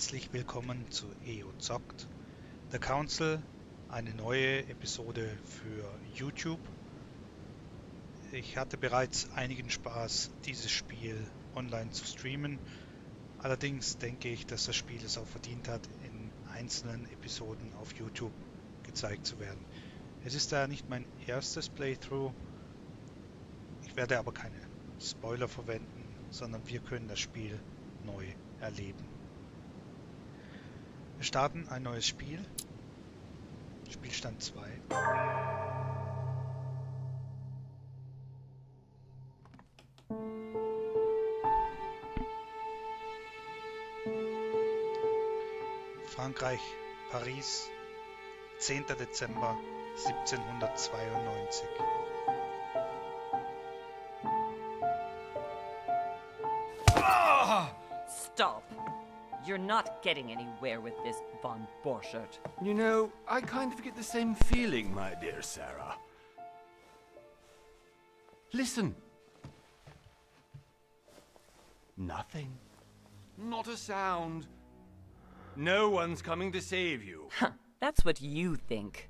Herzlich willkommen zu EO Zockt, The Council, eine neue Episode für YouTube. Ich hatte bereits einigen Spaß, dieses Spiel online zu streamen. Allerdings denke ich, dass das Spiel es auch verdient hat, in einzelnen Episoden auf YouTube gezeigt zu werden. Es ist daher nicht mein erstes Playthrough. Ich werde aber keine Spoiler verwenden, sondern wir können das Spiel neu erleben. Wir starten ein neues Spiel. Spielstand 2. Frankreich, Paris, 10. Dezember 1792. Stop! You're not getting anywhere with this, von Borchert. You know, I kind of get the same feeling, my dear Sarah. Listen. Nothing. Not a sound. No one's coming to save you. Huh, that's what you think.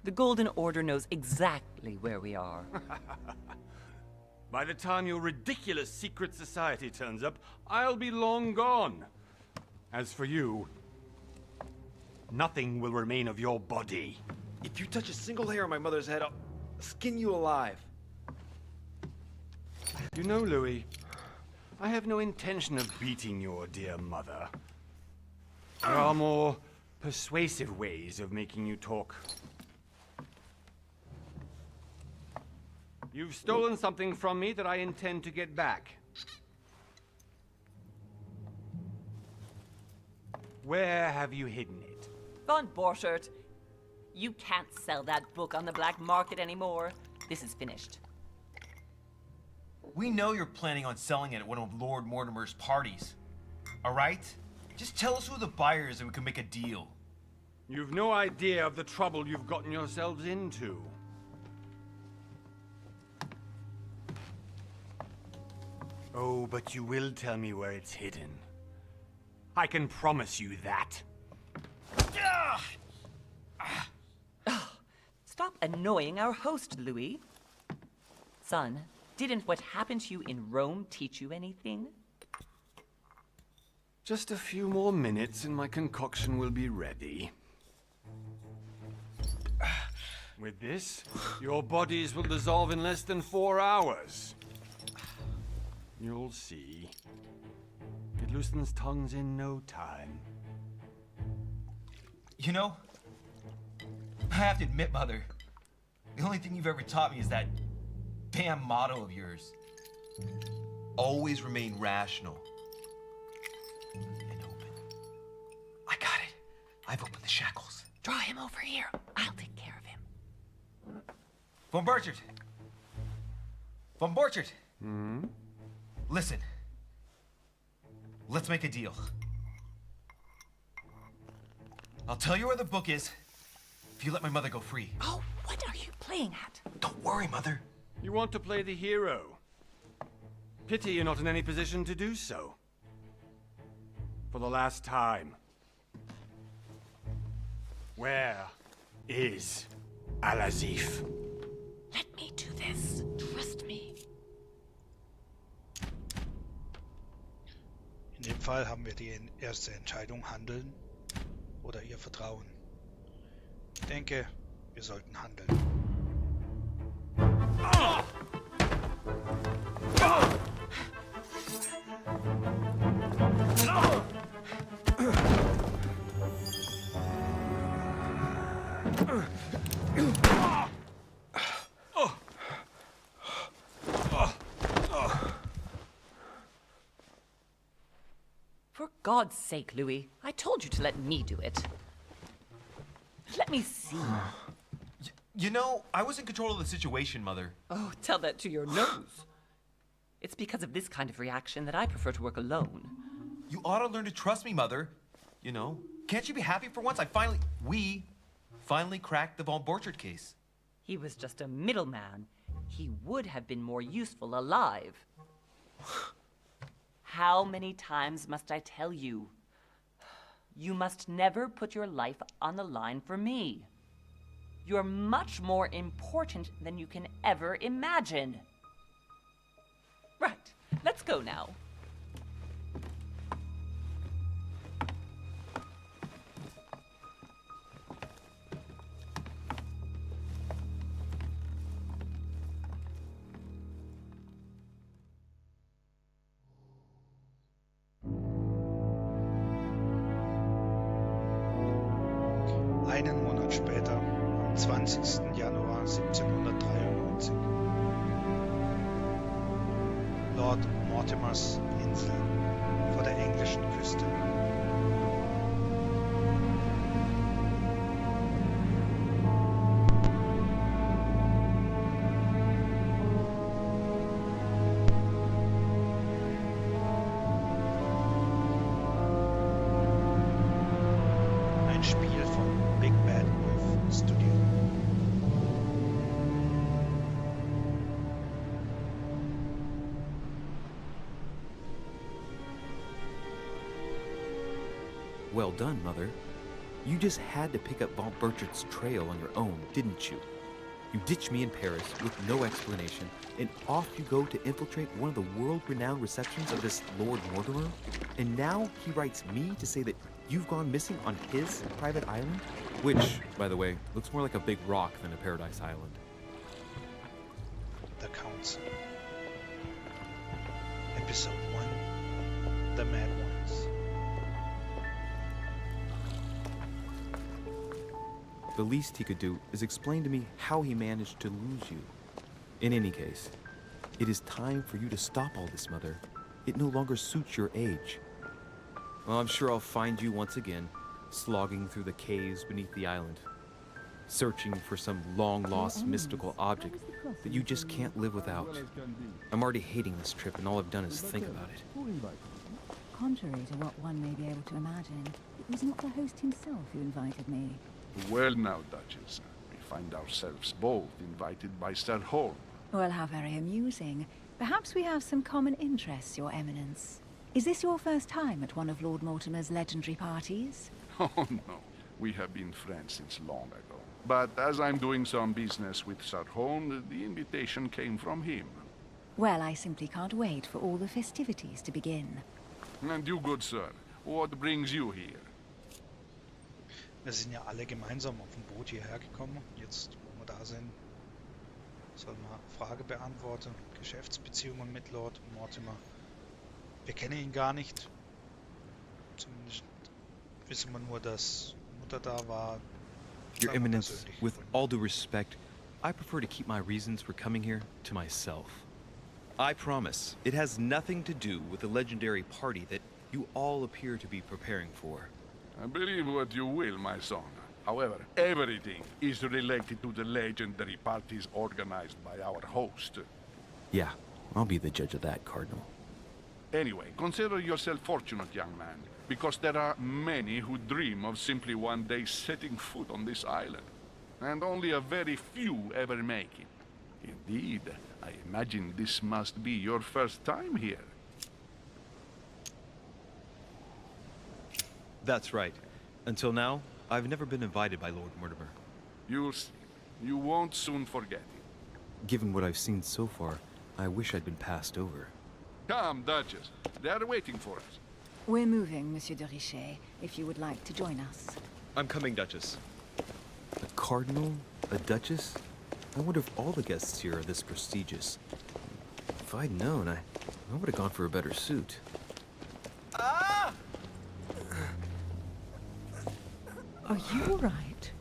The Golden Order knows exactly where we are. By the time your ridiculous secret society turns up, I'll be long gone. As for you, nothing will remain of your body. If you touch a single hair on my mother's head, I'll skin you alive. You know, Louis, I have no intention of beating your dear mother. There are more persuasive ways of making you talk. You've stolen something from me that I intend to get back. Where have you hidden it? Von Borchert, you can't sell that book on the black market anymore. This is finished. We know you're planning on selling it at one of Lord Mortimer's parties. All right? Just tell us who the buyer is and we can make a deal. You've no idea of the trouble you've gotten yourselves into. Oh, but you will tell me where it's hidden. I can promise you that. Stop annoying our host, Louis. Son, didn't what happened to you in Rome teach you anything? Just a few more minutes and my concoction will be ready. With this, your bodies will dissolve in less than 4 hours. You'll see. It loosens tongues in no time. You know, I have to admit, Mother, the only thing you've ever taught me is that damn motto of yours. Always remain rational. And open. I got it. I've opened the shackles. Draw him over here. I'll take care of him. Von Borchert! Von Borchert! Hmm? Listen. Let's make a deal. I'll tell you where the book is if you let my mother go free. Oh, what are you playing at? Don't worry, Mother. You want to play the hero. Pity you're not in any position to do so. For the last time. Where is Al-Azif? Let me do this. Trust me. In dem Fall haben wir die erste Entscheidung: handeln oder ihr vertrauen. Ich denke, wir sollten handeln. For God's sake, Louis, I told you to let me do it. Let me see. You know, I was in control of the situation, Mother. Oh, tell that to your nose. It's because of this kind of reaction that I prefer to work alone. You ought to learn to trust me, Mother. You know, can't you be happy for once? We finally cracked the Von Borchert case. He was just a middleman. He would have been more useful alive. How many times must I tell you? You must never put your life on the line for me. You're much more important than you can ever imagine. Right, let's go now. Einen Monat später, am 20. Januar 1793. Lord Mortimers Insel vor der englischen Küste. Ein Spiel von Big Bad Wolf Studio. Well done, Mother. You just had to pick up Von Burchart's trail on your own, didn't you? You ditched me in Paris with no explanation, and off you go to infiltrate one of the world-renowned receptions of this Lord Mortimer? And now he writes me to say that you've gone missing on his private island? Which, by the way, looks more like a big rock than a paradise island. The Council. Episode 1. The Mad Ones. The least he could do is explain to me how he managed to lose you. In any case, it is time for you to stop all this, Mother. It no longer suits your age. Well, I'm sure I'll find you once again, slogging through the caves beneath the island, searching for some long-lost mystical object that you just can't live without. I'm already hating this trip, and all I've done is think about it. Contrary to what one may be able to imagine, it was not the host himself who invited me. Well now, Duchess, we find ourselves both invited by Sir Holm. Well, how very amusing. Perhaps we have some common interests, Your Eminence. Is this your first time at one of Lord Mortimer's legendary parties? Oh no, we have been friends since long ago. But as I'm doing some business with Sir Holm, the invitation came from him. Well, I simply can't wait for all the festivities to begin. And you, good sir, what brings you here? Wir sind ja alle gemeinsam auf dem Boot hierher gekommen. Jetzt, wo wir da sind, sollen wir Frage beantworten. Geschäftsbeziehungen mit Lord Mortimer. Wir kennen ihn gar nicht. Zumindest wissen wir nur, dass Mutter da war. Your Eminence, with all due respect, I prefer to keep my reasons for coming here to myself. I promise, it has nothing to do with the legendary party that you all appear to be preparing for. I believe what you will, my son. However, everything is related to the legendary parties organized by our host. Yeah, I'll be the judge of that, Cardinal. Anyway, consider yourself fortunate, young man, because there are many who dream of simply one day setting foot on this island, and only a very few ever make it. Indeed, I imagine this must be your first time here. That's right. Until now, I've never been invited by Lord Mortimer. You'll see. You won't soon forget it. Given what I've seen so far, I wish I'd been passed over. Come, Duchess. They are waiting for us. We're moving, Monsieur de Richet, if you would like to join us. I'm coming, Duchess. A cardinal? A duchess? I wonder if all the guests here are this prestigious. If I'd known, I would have gone for a better suit. Are you all right?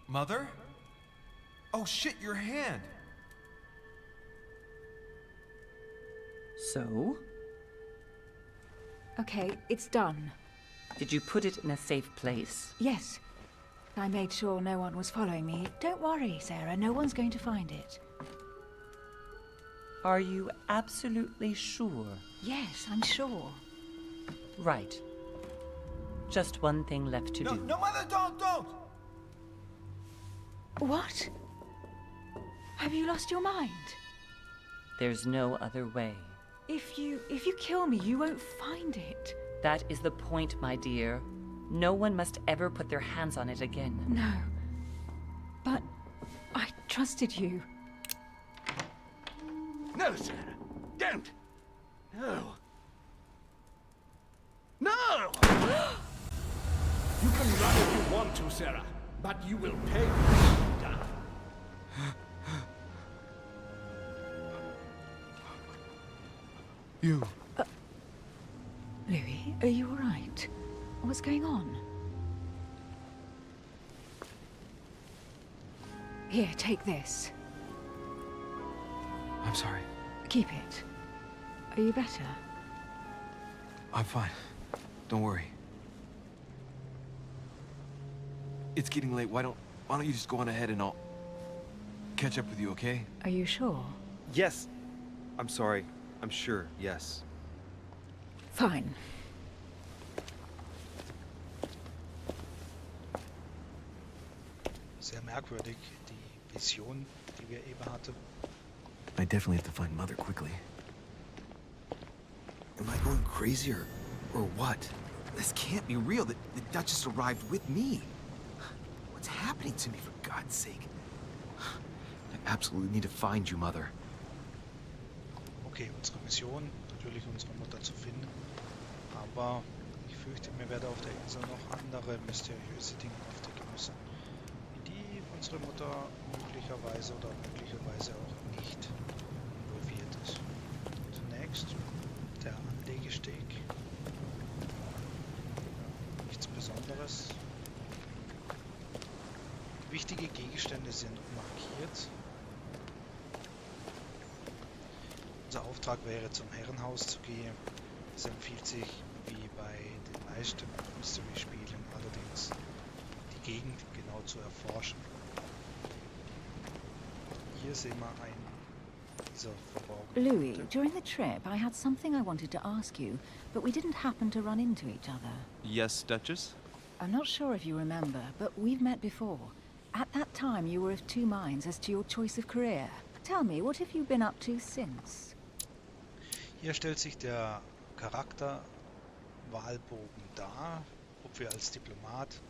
Mother? Oh shit, your hand! So? Okay, it's done. Did you put it in a safe place? Yes. I made sure no one was following me. Don't worry, Sarah, no one's going to find it. Are you absolutely sure? Yes, I'm sure. Right. Just one thing left to do. No, Mother, don't! What? Have you lost your mind? There's no other way. If you kill me, you won't find it. That is the point, my dear. No one must ever put their hands on it again. No. But I trusted you. No, Sarah. Don't. No. No! You can run if you want to, Sarah, but you will pay. You. Louis, are you all right? What's going on? Here, take this. I'm sorry. Keep it. Are you better? I'm fine. Don't worry. It's getting late. Why don't you just go on ahead and I'll catch up with you, okay? Are you sure? Yes. I'm sorry. I'm sure. Yes. Fine. Sehr merkwürdig, die Vision, die wir eben hatten. I definitely have to find Mother quickly. Am I going crazy or what? This can't be real. The Duchess arrived with me. What's happening to me, for God's sake? I absolutely need to find you, Mother. Okay, unsere Mission, natürlich unsere Mutter zu finden. Aber ich fürchte, mir werde auf der Insel noch andere mysteriöse Dinge aufdecken müssen, in die unsere Mutter möglicherweise oder möglicherweise auch nicht involviert ist. Zunächst der Anlegesteg. Nichts Besonderes. Wichtige Gegenstände sind markiert. Unser Auftrag wäre, zum Herrenhaus zu gehen. Es empfiehlt sich, wie bei den meisten Mystery-Spielen, allerdings die Gegend genau zu erforschen. Hier sehen wir einen dieser verborgenen Louis, Punkte. during the trip, I had something I wanted to ask you, but we didn't happen to run into each other. Yes, Duchess? I'm not sure if you remember, but we've met before. At that time, you were of two minds as to your choice of career. Tell me, what have you been up to since? Hier stellt sich der Charakterwahlbogen dar, ob wir als Diplomat,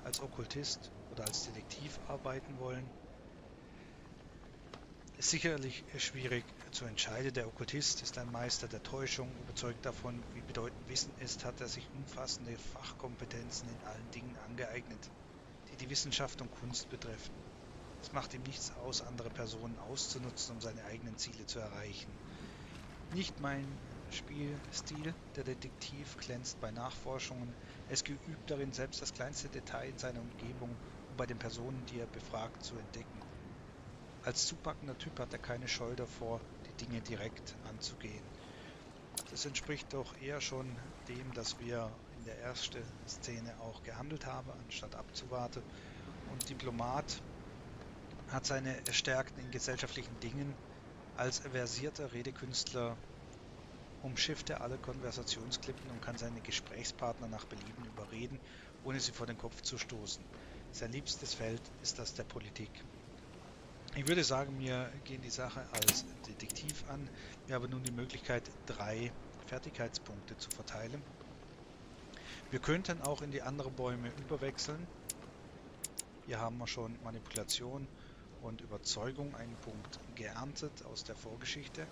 als Okkultist oder als Detektiv arbeiten wollen. Ist sicherlich schwierig zu entscheiden. Der Okkultist ist ein Meister der Täuschung, überzeugt davon, wie bedeutend Wissen ist, hat er sich umfassende Fachkompetenzen in allen Dingen angeeignet, die die Wissenschaft und Kunst betreffen. Es macht ihm nichts aus, andere Personen auszunutzen, um seine eigenen Ziele zu erreichen. Nicht mein Spielstil, der Detektiv glänzt bei Nachforschungen. Er ist geübt darin, selbst das kleinste Detail in seiner Umgebung und bei den Personen, die er befragt, zu entdecken. Als zupackender Typ hat er keine Scheu davor, die Dinge direkt anzugehen. Das entspricht doch eher schon dem, dass wir in der ersten Szene auch gehandelt haben, anstatt abzuwarten. Und Diplomat hat seine Stärken in gesellschaftlichen Dingen. Als versierter Redekünstler umschifft er alle Konversationsklippen und kann seine Gesprächspartner nach Belieben überreden, ohne sie vor den Kopf zu stoßen. Sein liebstes Feld ist das der Politik. Ich würde sagen, wir gehen die Sache als Detektiv an. Wir haben nun die Möglichkeit, 3 Fertigkeitspunkte zu verteilen. Wir könnten auch in die anderen Bäume überwechseln. Hier haben wir schon Manipulation und Überzeugung, einen Punkt geerntet aus der Vorgeschichte.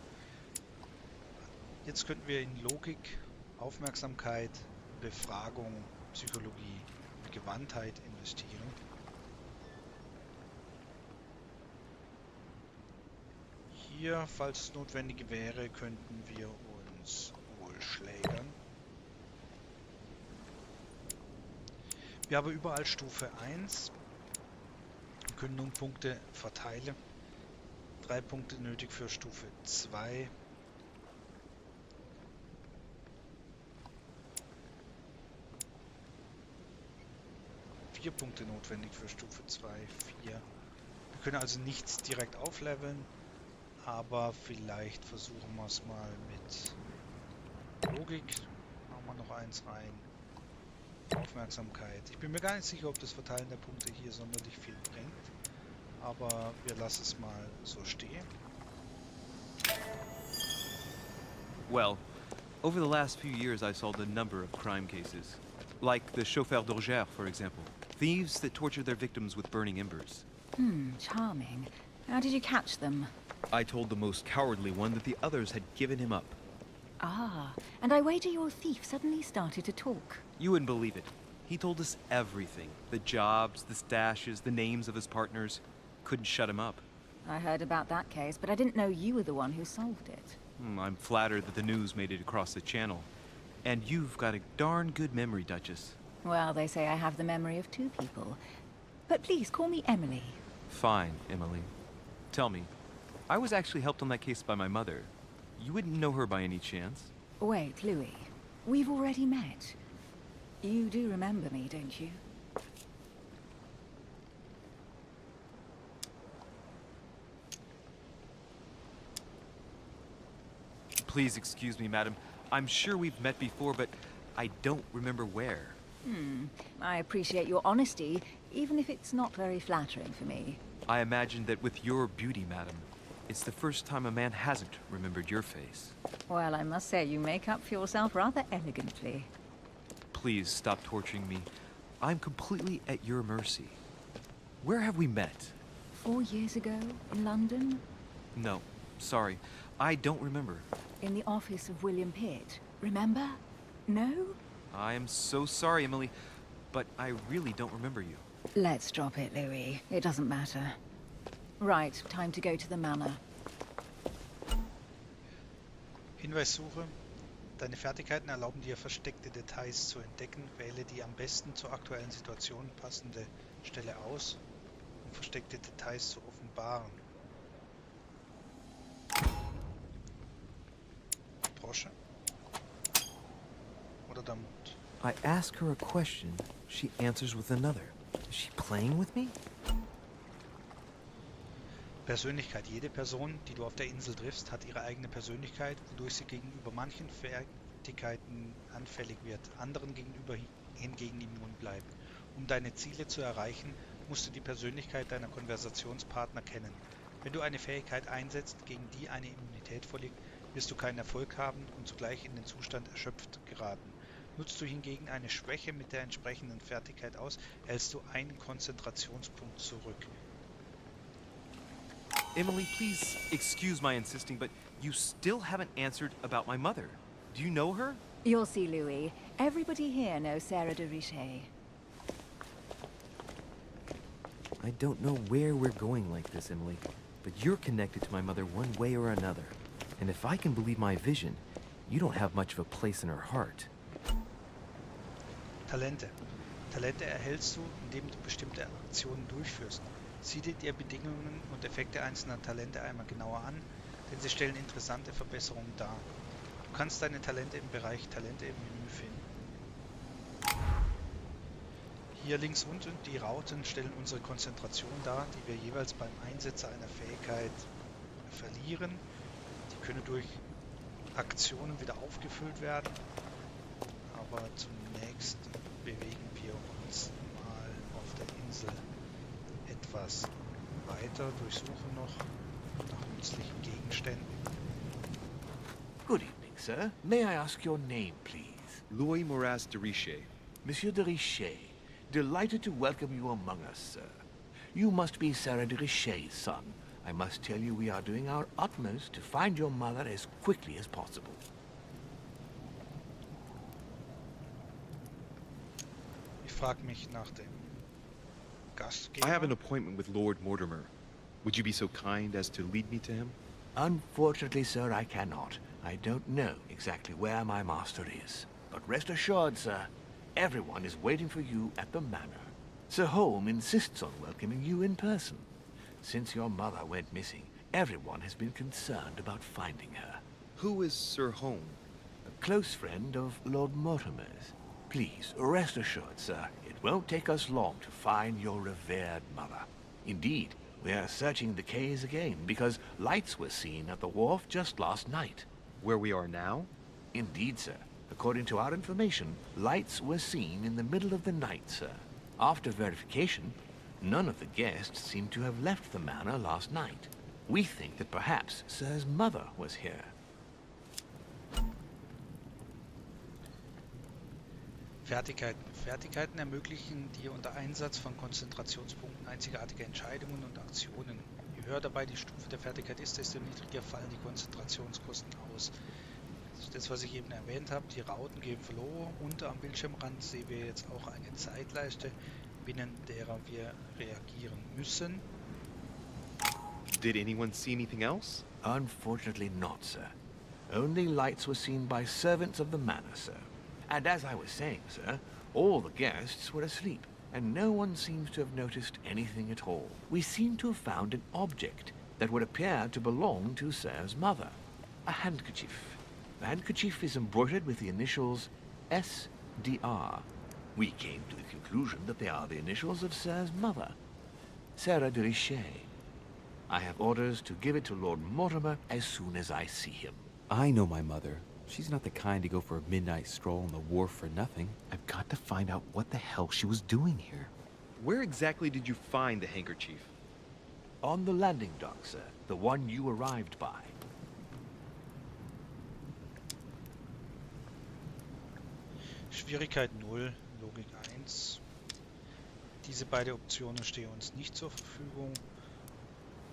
Jetzt könnten wir in Logik, Aufmerksamkeit, Befragung, Psychologie und Gewandtheit investieren. Hier, falls es notwendig wäre, könnten wir uns wohl schlägern. Wir haben überall Stufe 1. Wir können nun Punkte verteilen. 3 Punkte nötig für Stufe 2. Vier Punkte notwendig für Stufe 2, 4. Wir können also nichts direkt aufleveln, Aber vielleicht versuchen wir es mal mit Logik. Machen wir noch eins rein. Aufmerksamkeit. Ich bin mir gar nicht sicher, ob das Verteilen der Punkte hier sonderlich viel bringt. Aber wir lassen es mal so stehen. Well, over the last few years I solved a number of crime cases. Like the chauffeur d'Orgère, for example. Thieves that torture their victims with burning embers. Charming. How did you catch them? I told the most cowardly one that the others had given him up. Ah, and I wager your thief suddenly started to talk. You wouldn't believe it. He told us everything. The jobs, the stashes, the names of his partners. Couldn't shut him up. I heard about that case, but I didn't know you were the one who solved it. I'm flattered that the news made it across the channel. And you've got a darn good memory, Duchess. Well, they say I have the memory of two people. But please, call me Emily. Fine, Emily. Tell me, I was actually helped on that case by my mother. You wouldn't know her by any chance? Wait, Louis. We've already met. You do remember me, don't you? Please excuse me, madam. I'm sure we've met before, but I don't remember where. I appreciate your honesty, even if it's not very flattering for me. I imagine that with your beauty, madam, it's the first time a man hasn't remembered your face. Well, I must say you make up for yourself rather elegantly. Please stop torturing me. I'm completely at your mercy. Where have we met? 4 years ago, in London? No, sorry. I don't remember. In the office of William Pitt. Remember? No? I am so sorry, Emily, but I really don't remember you. Let's drop it, Louis. It doesn't matter. Right, time to go to the manor. Hinweissuche. Deine Fertigkeiten erlauben dir, versteckte Details zu entdecken. Wähle die am besten zur aktuellen Situation passende Stelle aus, um versteckte Details zu offenbaren. Brosche. Oder der Mund. I ask her a question, she answers with another. Is she playing with me? Persönlichkeit. Jede Person, die du auf der Insel triffst, hat ihre eigene Persönlichkeit, wodurch sie gegenüber manchen Fertigkeiten anfällig wird, anderen gegenüber hingegen immun bleibt. Um deine Ziele zu erreichen, musst du die Persönlichkeit deiner Konversationspartner kennen. Wenn du eine Fähigkeit einsetzt, gegen die eine Immunität vorliegt, wirst du keinen Erfolg haben und zugleich in den Zustand erschöpft geraten. Nutzt du hingegen eine Schwäche mit der entsprechenden Fertigkeit aus, hältst du einen Konzentrationspunkt zurück. Emily, please excuse my insisting, but you still haven't answered about my mother. Do you know her? You'll see, Louis. Everybody here knows Sarah de Richet. I don't know where we're going like this, Emily, but you're connected to my mother one way or another. And if I can believe my vision, you don't have much of a place in her heart. Talente. Talente erhältst du, indem du bestimmte Aktionen durchführst. Sieh dir die Bedingungen und Effekte einzelner Talente einmal genauer an, denn sie stellen interessante Verbesserungen dar. Du kannst deine Talente im Bereich Talente im Menü finden. Hier links unten die Rauten stellen unsere Konzentration dar, die wir jeweils beim Einsetzer einer Fähigkeit verlieren. Die können durch Aktionen wieder aufgefüllt werden. Aber zunächst bewegen wir uns mal auf der Insel etwas weiter, durchsuchen noch nach nützlichen Gegenständen. Good evening, sir. May I ask your name, please? Louis Moraz de Richet. Monsieur de Richet, delighted to welcome you among us, sir. You must be Sarah de Richet's son. I must tell you we are doing our utmost to find your mother as quickly as possible. Ich frage mich nach dem Gastgeber. I have an appointment with Lord Mortimer. Would you be so kind as to lead me to him? Unfortunately, sir, I cannot. I don't know exactly where my master is. But rest assured, sir, everyone is waiting for you at the manor. Sir Holm insists on welcoming you in person. Since your mother went missing, everyone has been concerned about finding her. Who is Sir Holm? A close friend of Lord Mortimer's. Please, rest assured, sir, it won't take us long to find your revered mother. Indeed, We are searching the quays again because lights were seen at the wharf just last night. Where we are now? Indeed, sir. According to our information, lights were seen in the middle of the night, sir. After verification, none of the guests seem to have left the manor last night. We think that perhaps Sir's mother was here. Fertigkeiten. Fertigkeiten ermöglichen dir unter Einsatz von Konzentrationspunkten einzigartige Entscheidungen und Aktionen. Je höher dabei die Stufe der Fertigkeit ist, desto niedriger fallen die Konzentrationskosten aus. Das, was ich eben erwähnt habe, die Rauten gehen verloren und am Bildschirmrand sehen wir jetzt auch eine Zeitleiste, binnen derer wir reagieren müssen. Did anyone see anything else? Unfortunately not, sir. Only lights were seen by servants of the manor, sir. And as I was saying, sir, all the guests were asleep, and no one seems to have noticed anything at all. We seem to have found an object that would appear to belong to Sir's mother. A handkerchief. The handkerchief is embroidered with the initials SDR. We came to the conclusion that they are the initials of Sir's mother, Sarah de Richet. I have orders to give it to Lord Mortimer as soon as I see him. I know my mother. She's not the kind to go for a midnight stroll on the wharf for nothing. I've got to find out what the hell she was doing here. Where exactly did you find the handkerchief? On the landing dock, sir. The one you arrived by. Schwierigkeit 0, Logik 1. Diese beiden Optionen stehen uns nicht zur Verfügung,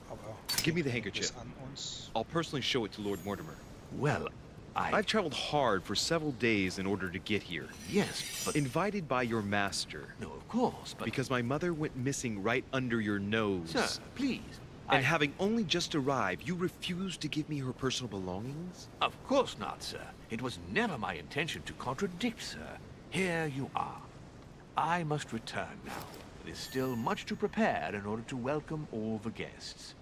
aber Give me the handkerchief. an uns. I'll personally show it to Lord Mortimer. Well, I've traveled hard for several days in order to get here. Yes, but... Invited by your master. No, of course, but... Because my mother went missing right under your nose. Sir, please. And having only just arrived, you refused to give me her personal belongings? Of course not, sir. It was never my intention to contradict, sir. Here you are. I must return now. It is still much to prepare in order to welcome all the guests.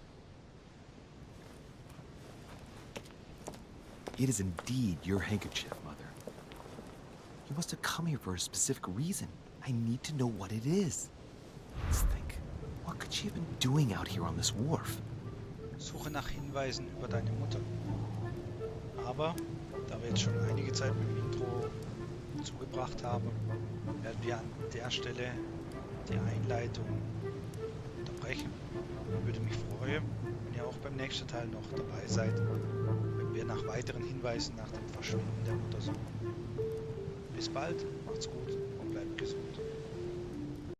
It is indeed your handkerchief, Mother. You must have come here for a specific reason. I need to know what it is. Let's think. What could she have been doing out here on this wharf? Suche nach Hinweisen über deine Mutter. Aber, da wir jetzt schon einige Zeit mit dem Intro zugebracht haben, werden wir an der Stelle die Einleitung unterbrechen. Ich würde mich freuen, wenn ihr auch beim nächsten Teil noch dabei seid, wenn wir nach weiteren Hinweisen nach dem Verschwinden der Mutter suchen. Bis bald, macht's gut und bleibt gesund.